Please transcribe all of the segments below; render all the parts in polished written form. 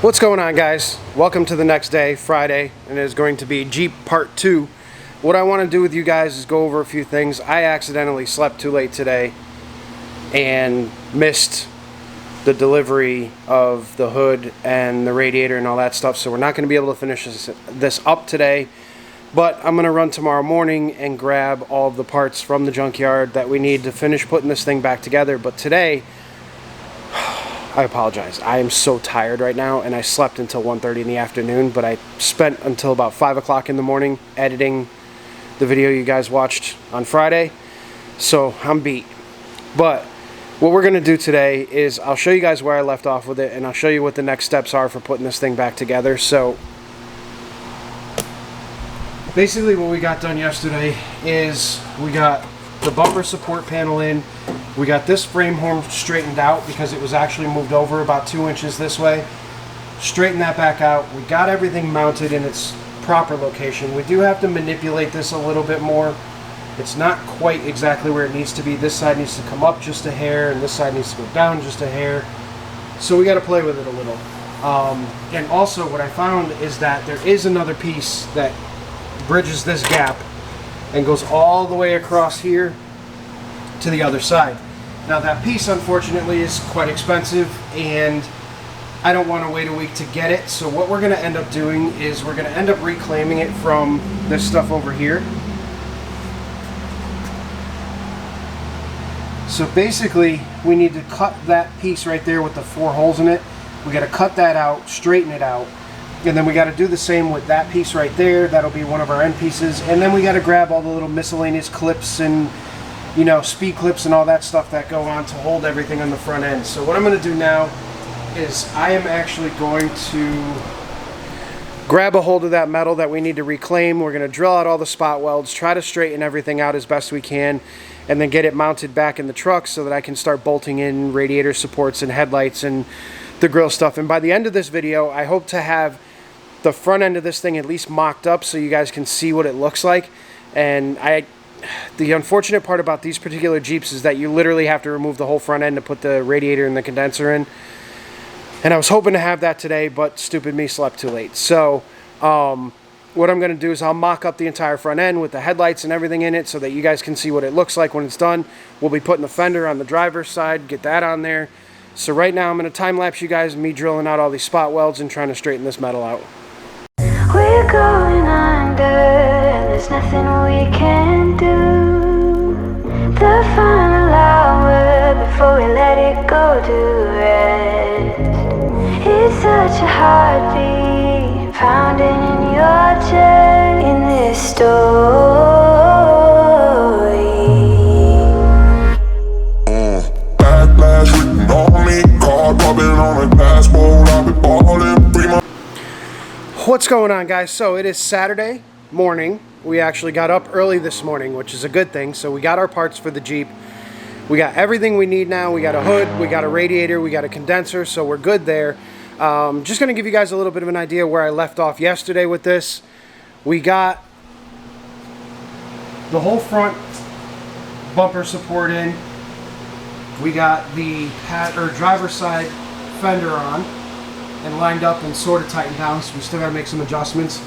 What's going on, guys? Welcome to the next day, Friday, and it is going to be Jeep Part 2. What I want to do with you guys is go over a few things. I accidentally slept too late today and missed the delivery of the hood and the radiator and all that stuff, so we're not going to be able to finish this up today, but I'm going to run tomorrow morning and grab all of the parts from the junkyard that we need to finish putting this thing back together. But today, I apologize. I am so tired right now, and I slept until 1:30 in the afternoon, but I spent until about 5 o'clock in the morning editing the video you guys watched on Friday, so I'm beat. But what we're going to do today is I'll show you guys where I left off with it, and I'll show you what the next steps are for putting this thing back together. So basically what we got done yesterday is we got the bumper support panel in. We got this frame horn straightened out because it was actually moved over about 2 inches this way. Straighten that back out. We got everything mounted in its proper location. We do have to manipulate this a little bit more. It's not quite exactly where it needs to be. This side needs to come up just a hair, and this side needs to go down just a hair. So we got to play with it a little. And also what I found is that there is another piece that bridges this gap and goes all the way across here to the other side. Now that piece, unfortunately, is quite expensive, and I don't want to wait a week to get it. So what we're going to end up doing is we're going to end up reclaiming it from this stuff over here. So basically, we need to cut that piece right there with the 4 holes in it. We got to cut that out, straighten it out, and then we got to do the same with that piece right there. That'll be one of our end pieces, and then we got to grab all the little miscellaneous clips and, you know, speed clips and all that stuff that go on to hold everything on the front end. So what I'm going to do now is I am actually going to grab a hold of that metal that we need to reclaim. We're going to drill out all the spot welds, try to straighten everything out as best we can, and then get it mounted back in the truck so that I can start bolting in radiator supports and headlights and the grill stuff. And by the end of this video, I hope to have the front end of this thing at least mocked up so you guys can see what it looks like. And the unfortunate part about these particular Jeeps is that you literally have to remove the whole front end to put the radiator and the condenser in. And I was hoping to have that today, but stupid me slept too late. So what I'm going to do is I'll mock up the entire front end with the headlights and everything in it so that you guys can see what it looks like when it's done. We'll be putting the fender on the driver's side, get that on there. So right now I'm going to time-lapse you guys me drilling out all these spot welds and trying to straighten this metal out. We're going under, and there's nothing we can do. The final hour before we let it go to rest. It's such a heartbeat pounding in your chest in this story. Backlash written on me, card rubbing on a dashboard. I've been balling 3 months. What's going on, guys? So it is Saturday morning. We actually got up early this morning, which is a good thing. So we got our parts for the Jeep. We got everything we need now. We got a hood, we got a radiator, we got a condenser, so we're good there. Just going to give you guys a little bit of an idea where I left off yesterday with this. We got the whole front bumper support in. We got the driver's side fender on and lined up and sort of tightened down, so we still got to make some adjustments.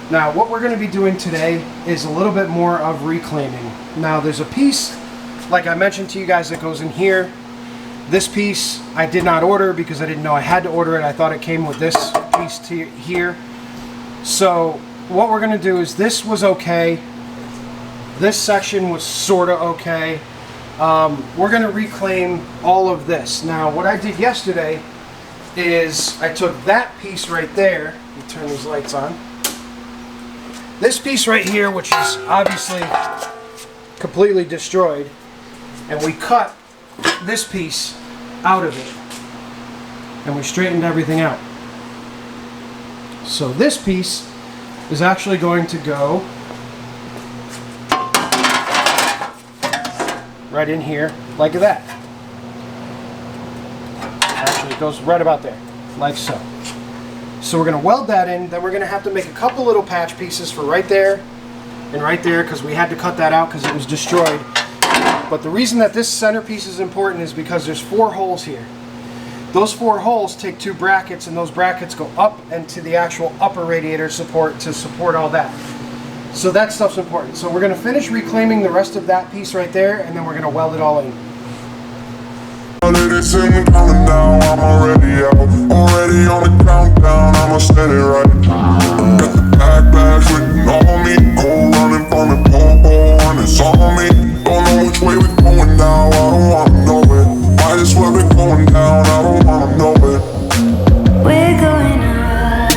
Now what we're going to be doing today is a little bit more of reclaiming. Now there's a piece, like I mentioned to you guys, that goes in here. This piece I did not order because I didn't know I had to order it. I thought it came with this piece here. So what we're going to do is, this was okay. This section was sort of okay. We're going to reclaim all of this. Now what I did yesterday is I took that piece right there. Let me turn these lights on. This piece right here, which is obviously completely destroyed, and we cut this piece out of it and we straightened everything out. So this piece is actually going to go right in here like that. Actually, it goes right about there, like so. So we're going to weld that in. Then we're going to have to make a couple little patch pieces for right there and right there, because we had to cut that out because it was destroyed. But the reason that this centerpiece is important is because there's 4 holes here. Those 4 holes take 2 brackets, and those brackets go up into the actual upper radiator support to support all that. So that stuff's important. So we're going to finish reclaiming the rest of that piece right there, and then we're going to weld it all in. It's in coming down, I'm already out. Already on the countdown, I'ma set it right. Got the backlash written on me. Cold running from the pole, and it's on me. Don't know which way we're going now, I don't wanna know it. Might as well be going down, I don't wanna know it. We're going up,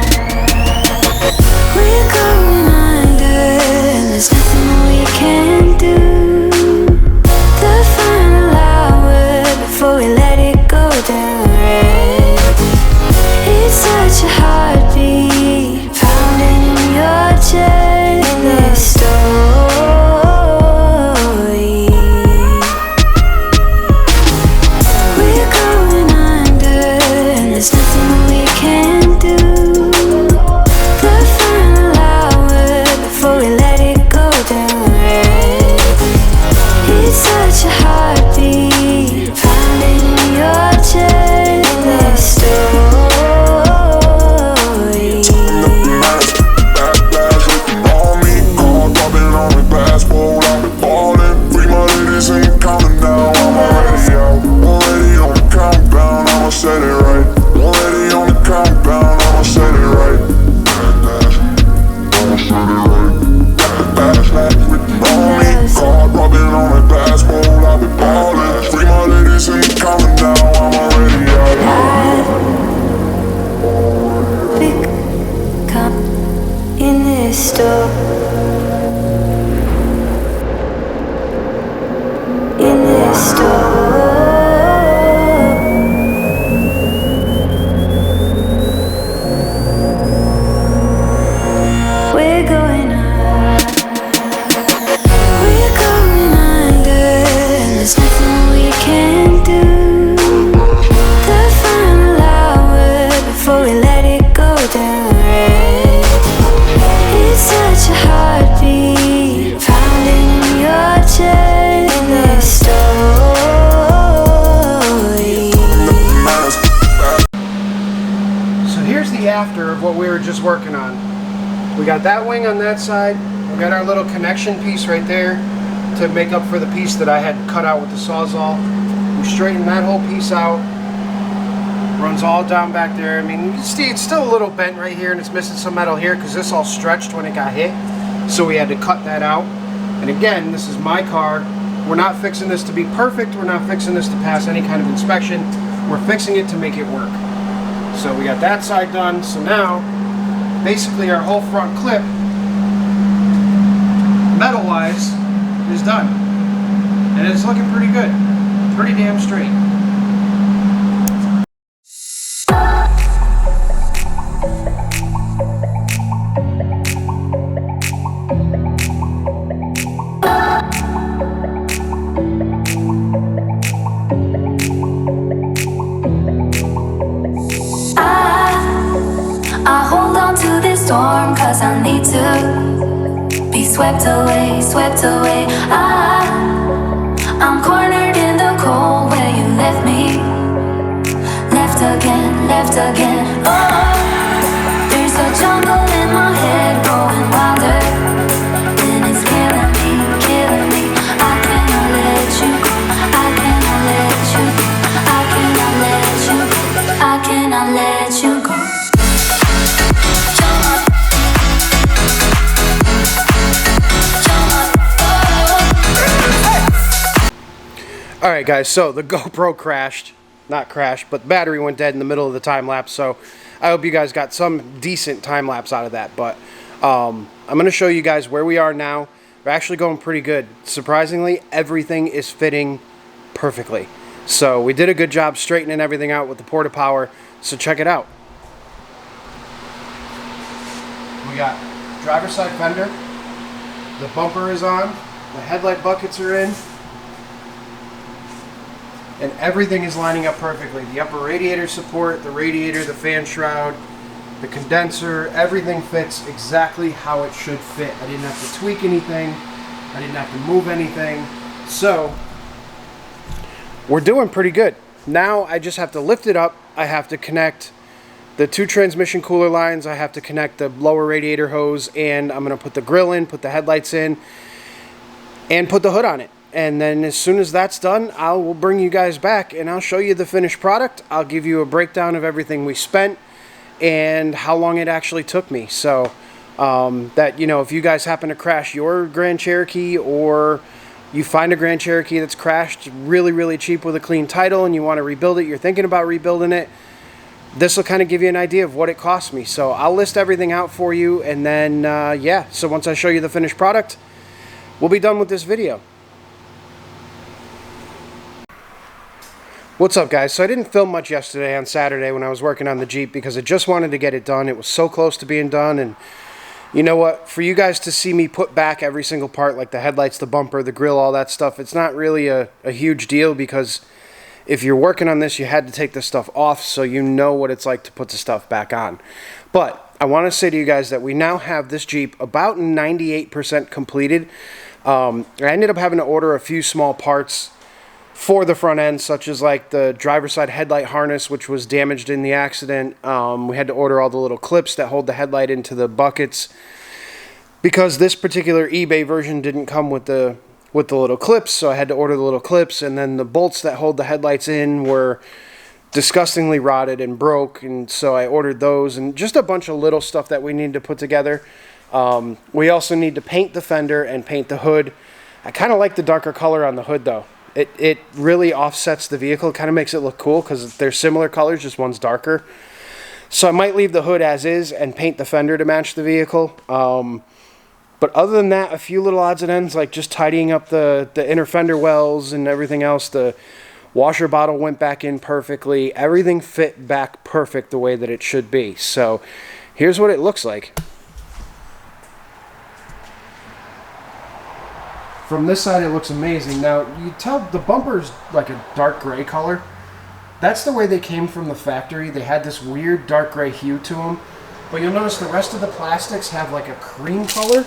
we're going under, and there's nothing we can do. The final hour before we let it go down red. It's such a heartbeat pounding in your chest in this story. We're going under, and there's nothing we can do. The final hour before we let it go down red. It's such a heartbeat pounding in your chest in this story. Backlash written on me. Card rubbing on the glass bowl, I've been falling. 3 more ladies ain't counting now, I'm already out. Already on the countdown, I'ma set it right. Already on the countdown, I'ma set it right. Backlash, I'ma set it right. Got the backlash written on me. Card rubbing on the glass bowl, I've been falling. 3 more ladies ain't counting now, I'm already out. Come in this store. In this store. We're going up, we're going under, and there's nothing we can do. The final hour before we let it go down red. It's such a heartbeat pounding in your chest in this story. So here's the after of what we were just working on. We got that wing on that side. We got our little connection piece right there to make up for the piece that I had cut out with the Sawzall. We straightened that whole piece out. Runs all down back there. I mean, you can see it's still a little bent right here, and it's missing some metal here because this all stretched when it got hit. So we had to cut that out. And again, this is my car. We're not fixing this to be perfect. We're not fixing this to pass any kind of inspection. We're fixing it to make it work. So we got that side done. So now, basically our whole front clip, metal-wise, is done. And it's looking pretty good. Pretty damn straight. I hold on to this storm 'cause I need to be swept away, swept away. I'm cornered in the cold where you left me. Left again, left again. Oh, there's a jungle in my head growing wilder, and it's killing me, killing me. I cannot let you go, I cannot let you go, I cannot let you go, I cannot let you go. Alright guys, so the GoPro crashed. Not crashed, but the battery went dead in the middle of the time lapse, so I hope you guys got some decent time lapse out of that. But I'm going to show you guys where we are now. We're actually going pretty good. Surprisingly, everything is fitting perfectly. So we did a good job straightening everything out with the Porta Power, so check it out. We got driver's side fender, the bumper is on, the headlight buckets are in, and everything is lining up perfectly. The upper radiator support, the radiator, the fan shroud, the condenser, everything fits exactly how it should fit. I didn't have to tweak anything. I didn't have to move anything. So we're doing pretty good. Now I just have to lift it up. I have to connect the 2 transmission cooler lines. I have to connect the lower radiator hose, and I'm going to put the grill in, put the headlights in, and put the hood on it. And then as soon as that's done, I will bring you guys back and I'll show you the finished product. I'll give you a breakdown of everything we spent and how long it actually took me. So that, you know, if you guys happen to crash your Grand Cherokee, or you find a Grand Cherokee that's crashed really, really cheap with a clean title and you want to rebuild it, you're thinking about rebuilding it, this will kind of give you an idea of what it cost me. So I'll list everything out for you, and then, yeah, so once I show you the finished product, we'll be done with this video. What's up, guys? So I didn't film much yesterday on Saturday when I was working on the Jeep because I just wanted to get it done. It was so close to being done, and you know what? For you guys to see me put back every single part, like the headlights, the bumper, the grill, all that stuff, it's not really a huge deal, because if you're working on this, you had to take this stuff off so you know what it's like to put the stuff back on. But I want to say to you guys that we now have this Jeep about 98% completed. I ended up having to order a few small parts for the front end, such as like the driver's side headlight harness, which was damaged in the accident. We had to order all the little clips that hold the headlight into the buckets, because this particular eBay version didn't come with the little clips, so I had to order the little clips. And then the bolts that hold the headlights in were disgustingly rotted and broke, and so I ordered those, and just a bunch of little stuff that we need to put together. We also need to paint the fender and paint the hood. I kind of like the darker color on the hood though. It really offsets the vehicle. It kind of makes it look cool because they're similar colors, just one's darker. So I might leave the hood as is and paint the fender to match the vehicle. But other than that, a few little odds and ends, like just tidying up the inner fender wells and everything else. The washer bottle went back in perfectly. Everything fit back perfect the way that it should be. So here's what it looks like. From this side, it looks amazing. Now, you tell the bumper's like a dark gray color. That's the way they came from the factory. They had this weird dark gray hue to them. But you'll notice the rest of the plastics have like a cream color.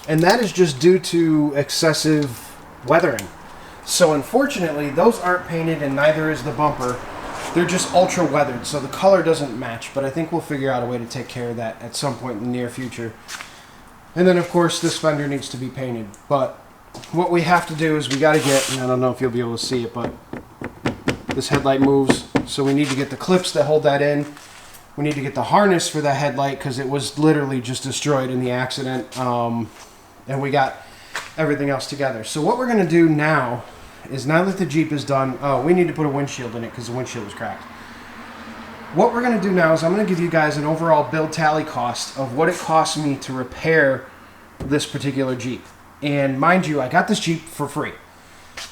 And that is just due to excessive weathering. So unfortunately, those aren't painted, and neither is the bumper. They're just ultra weathered, so the color doesn't match. But I think we'll figure out a way to take care of that at some point in the near future. And then, of course, this fender needs to be painted. But what we have to do is we got to get, and I don't know if you'll be able to see it, but this headlight moves. So we need to get the clips that hold that in. We need to get the harness for the headlight because it was literally just destroyed in the accident. And we got everything else together. So what we're going to do now is, now that the Jeep is done, we need to put a windshield in it because the windshield was cracked. What we're going to do now is I'm going to give you guys an overall build tally cost of what it cost me to repair this particular Jeep. And mind you, I got this Jeep for free.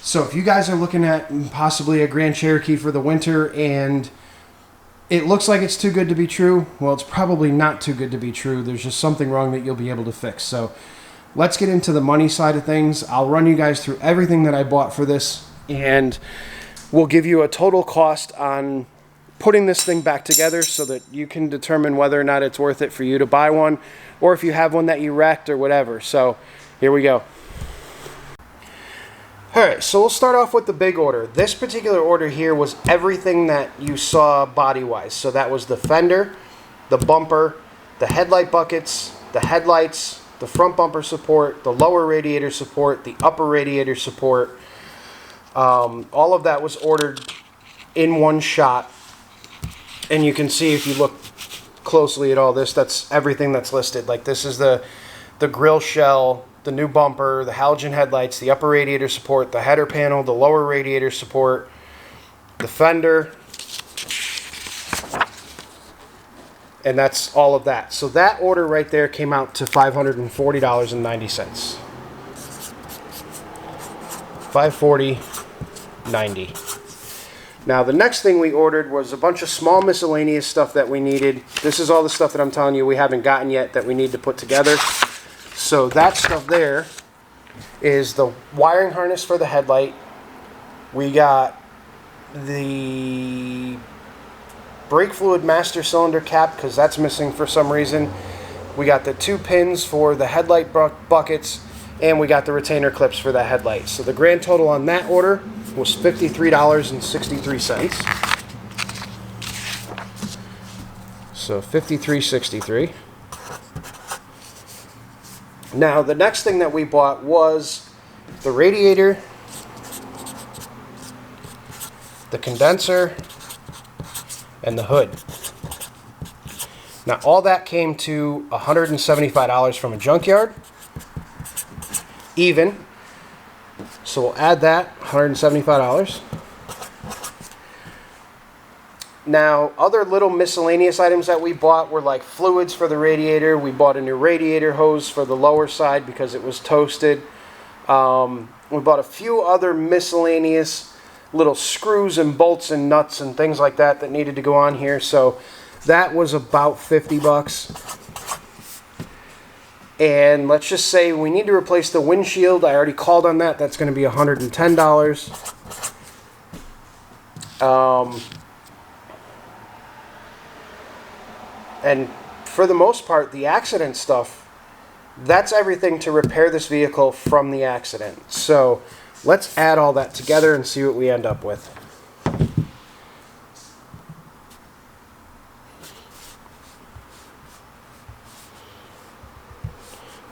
So if you guys are looking at possibly a Grand Cherokee for the winter and it looks like it's too good to be true, well, it's probably not too good to be true. There's just something wrong that you'll be able to fix. So let's get into the money side of things. I'll run you guys through everything that I bought for this, and we'll give you a total cost on putting this thing back together so that you can determine whether or not it's worth it for you to buy one, or if you have one that you wrecked or whatever. So here we go. Alright, so we'll start off with the big order. This particular order here was everything that you saw body-wise. So that was the fender, the bumper, the headlight buckets, the headlights, the front bumper support, the lower radiator support, the upper radiator support. All of that was ordered in one shot. And you can see if you look closely at all this, that's everything that's listed. Like this is the grill shell, the new bumper, the halogen headlights, the upper radiator support, the header panel, the lower radiator support, the fender, and that's all of that. So that order right there came out to $540.90. $540.90. Now the next thing we ordered was a bunch of small miscellaneous stuff that we needed. This is all the stuff that I'm telling you we haven't gotten yet that we need to put together. So that stuff there is the wiring harness for the headlight. We got the brake fluid master cylinder cap because that's missing for some reason. We got the 2 pins for the headlight buckets, and we got the retainer clips for the headlight. So the grand total on that order was $53.63. So $53.63. Now the next thing that we bought was the radiator, the condenser, and the hood. Now all that came to $175 from a junkyard, even. So we'll add that, $175. Now, other little miscellaneous items that we bought were like fluids for the radiator. We bought a new radiator hose for the lower side because it was toasted. We bought a few other miscellaneous little screws and bolts and nuts and things like that that needed to go on here. So that was about $50. And let's just say we need to replace the windshield. I already called on that. That's going to be $110. And for the most part, the accident stuff, that's everything to repair this vehicle from the accident. So let's add all that together and see what we end up with.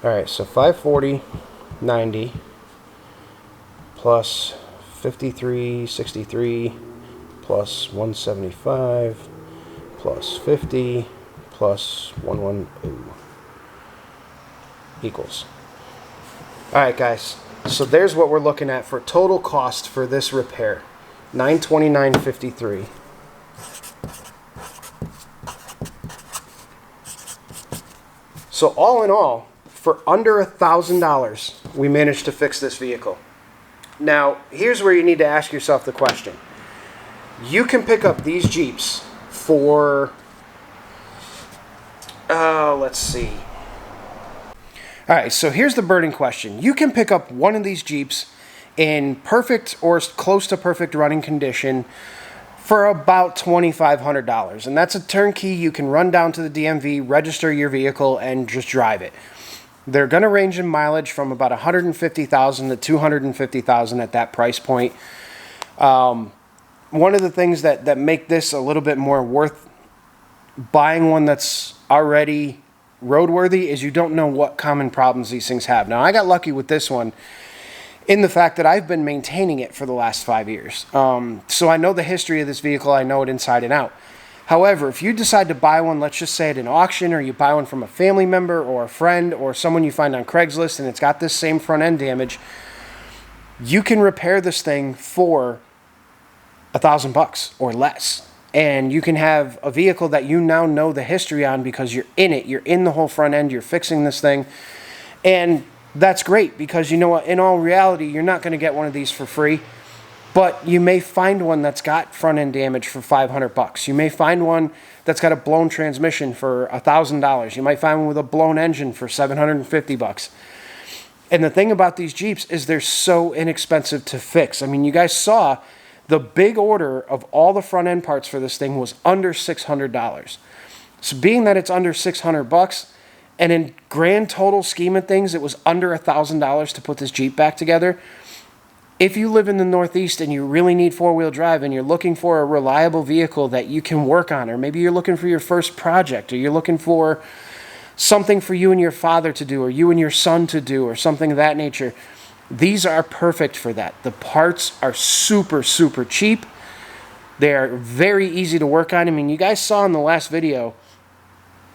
Alright, so 540.90 plus 53.63 plus 175 plus 50 plus 110 equals. Alright guys, so there's what we're looking at for total cost for this repair. $929.53. So all in all, for under $1,000, we managed to fix this vehicle. Now, here's where you need to ask yourself the question. You can pick up these Jeeps for, let's see. All right, so here's the burning question. You can pick up one of these Jeeps in perfect or close to perfect running condition for about $2,500. And that's a turnkey. You can run down to the DMV, register your vehicle, and just drive it. They're going to range in mileage from about 150,000 to 250,000 at that price point. One of the things that make this a little bit more worth buying one that's already roadworthy is you don't know what common problems these things have. Now, I got lucky with this one in the fact that I've been maintaining it for the last 5 years. So I know the history of this vehicle. I know it inside and out. However, if you decide to buy one, let's just say at an auction, or you buy one from a family member or a friend or someone you find on Craigslist and it's got this same front end damage, you can repair this thing for $1,000 or less. And you can have a vehicle that you now know the history on because you're in it. You're in the whole front end. You're fixing this thing. And that's great because, you know what, in all reality, you're not going to get one of these for free. But you may find one that's got front end damage for $500. You may find one that's got a blown transmission for $1,000. You might find one with a blown engine for $750. And the thing about these Jeeps is they're so inexpensive to fix. I mean, you guys saw the big order of all the front end parts for this thing was under $600. So being that it's under $600, and in grand total scheme of things, it was under $1,000 to put this Jeep back together. If you live in the Northeast and you really need four-wheel drive and you're looking for a reliable vehicle that you can work on, or maybe you're looking for your first project, or you're looking for something for you and your father to do, or you and your son to do, or something of that nature, these are perfect for that. The parts are super, super cheap. They are very easy to work on. I mean, you guys saw in the last video,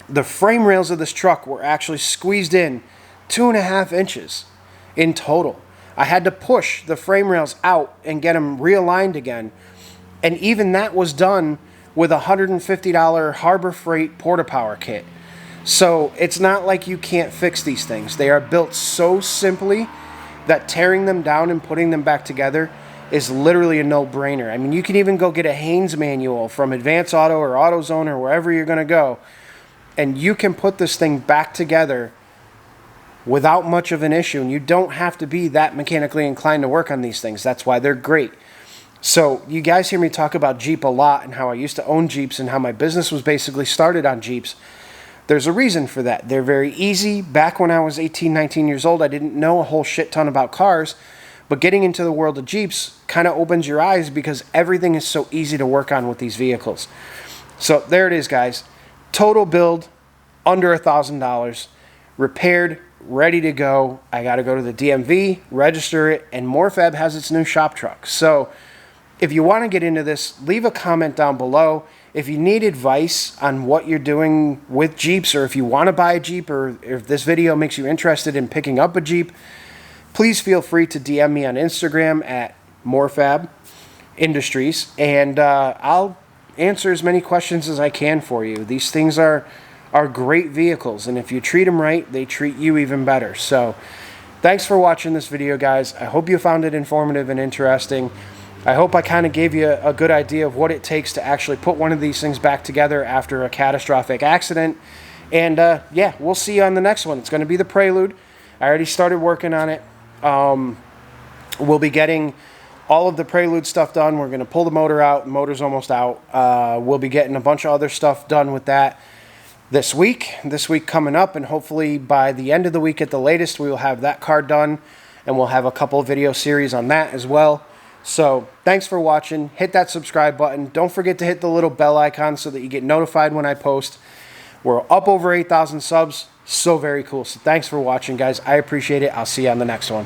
the frame rails of this truck were actually squeezed in 2.5 inches in total. I had to push the frame rails out and get them realigned again. And even that was done with a $150 Harbor Freight Porta Power kit. So it's not like you can't fix these things. They are built so simply that tearing them down and putting them back together is literally a no-brainer. I mean, you can even go get a Haynes manual from Advance Auto or AutoZone or wherever you're going to go, and you can put this thing back together without much of an issue, and you don't have to be that mechanically inclined to work on these things. That's why they're great. So you guys hear me talk about Jeep a lot and how I used to own Jeeps and how my business was basically started on Jeeps. There's a reason for that. They're very easy. Back when I was 18, 19 years old, I didn't know a whole shit ton about cars, But getting into the world of Jeeps kind of opens your eyes because everything is so easy to work on with these vehicles. So there it is, guys. Total build under $1,000, repaired, ready to go. I got to go to the DMV, register it, and Morfab has its new shop truck. So if you want to get into this, leave a comment down below. If you need advice on what you're doing with Jeeps, or if you want to buy a Jeep, or if this video makes you interested in picking up a Jeep, please feel free to DM me on Instagram at Morfab Industries, and I'll answer as many questions as I can for you. These things are great vehicles, and if you treat them right, they treat you even better. So thanks for watching this video, guys. I hope you found it informative and interesting. I hope I kind of gave you a good idea of what it takes to actually put one of these things back together after a catastrophic accident. And yeah, we'll see you on the next one. It's going to be the Prelude. I already started working on it. We'll be getting all of the Prelude stuff done. We're going to pull the motor out. The motor's almost out. We'll be getting a bunch of other stuff done with that this week coming up, and hopefully by the end of the week at the latest, we will have that car done, and we'll have a couple of video series on that as well. So thanks for watching. Hit that subscribe button. Don't forget to hit the little bell icon so that you get notified when I post. We're up over 8,000 subs. So very cool. So thanks for watching, guys. I appreciate it. I'll see you on the next one.